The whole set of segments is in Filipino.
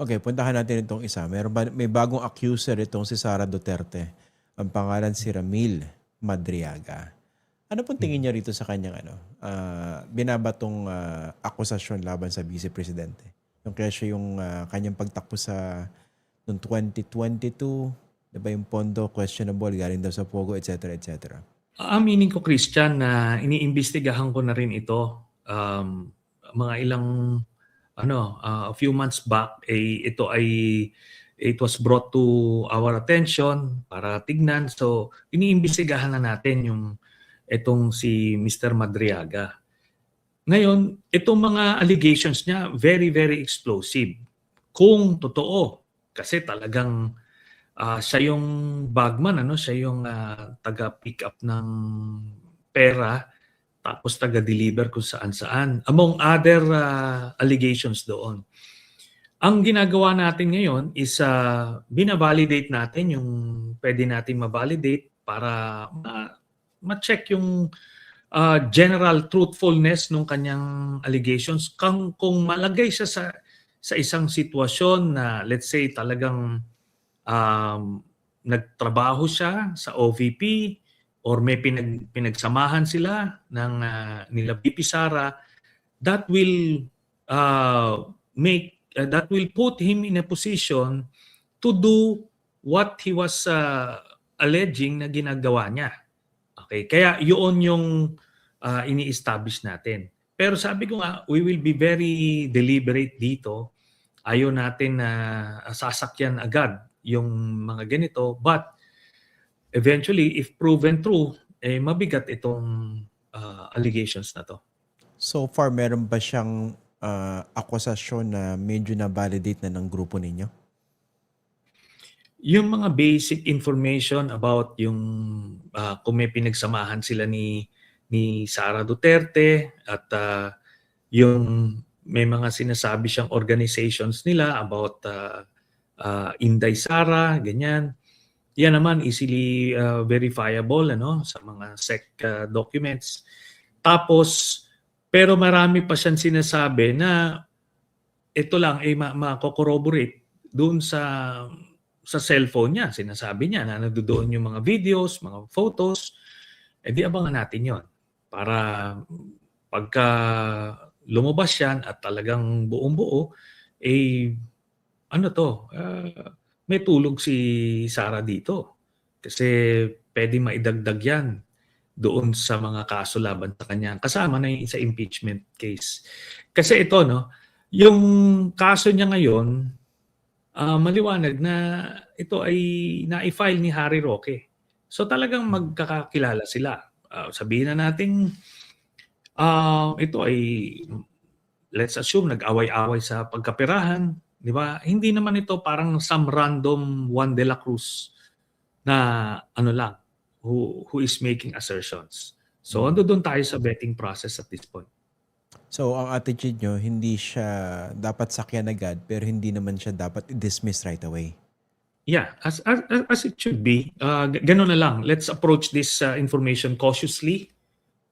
Okay, puntahan natin itong isa. May bagong accuser itong si Sara Duterte. Ang pangalan si Ramil Madriaga. Ano pong tingin niya rito sa kanyang binabatong akusasyon laban sa Vice Presidente? Yung kaya siya yung kanyang pagtakbo sa noong 2022, diba yung pondo questionable, galing daw sa Pogo, etc. etc. Aminin ko, Christian, na iniimbestigahan ko na rin ito. Mga ilang a few months back, it was brought to our attention para tignan. So, iniimbestigahan na natin itong si Mr. Madriaga. Ngayon, itong mga allegations niya, very, very explosive. Kung totoo, kasi talagang siya yung bagman, siya yung taga-pick up ng pera, tapos taga-deliver kung saan-saan. Among other allegations doon. Ang ginagawa natin ngayon is binavalidate natin yung pwede natin ma-validate para ma-check yung general truthfulness ng kanyang allegations. Kung malagay siya sa isang sitwasyon na let's say talagang nagtrabaho siya sa OVP or may pinagsamahan sila ng nila VP Sara, that will that will put him in a position to do what he was alleging na ginagawa niya. Okay, kaya yun yung ini-establish natin. Pero sabi ko nga, we will be very deliberate dito. Ayaw natin na sasakyan agad yung mga ganito, but eventually, if proven true, mabigat itong allegations na to. So far, meron ba siyang akusasyon na medyo na-validate na ng grupo ninyo? Yung mga basic information about yung kung may pinagsamahan sila ni Sara Duterte at yung may mga sinasabi siyang organizations nila about Inday Sara, ganyan. Yan naman easily verifiable sa mga SEC documents. Tapos, pero marami pa siyang sinasabi na ito lang ay ma-corroborate doon sa cellphone niya. Sinasabi niya na nandoon yung mga videos, mga photos. Di abangan natin yon para pagka lumabas yan at talagang buong-buo, may tulog si Sara dito. Kasi pwede maidagdag yan doon sa mga kaso laban sa kanya. Kasama na yung sa impeachment case. Kasi ito, yung kaso niya ngayon, maliwanag na ito ay na-file ni Harry Roque. So talagang magkakakilala sila. Sabihin na natin, ito ay, let's assume, nag-away-away sa pagkapirahan. Di ba? Hindi naman ito parang some random Juan de la Cruz na lang, who is making assertions. So doon tayo sa vetting process at this point. So ang attitude nyo, hindi siya dapat sakyan agad, pero hindi naman siya dapat i-dismiss right away. Yeah, as it should be. Ganun na lang. Let's approach this information cautiously.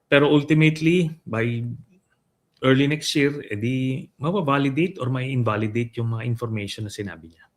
Pero ultimately, by early next year, edi mababalidate or may invalidate yung mga information na sinabi niya.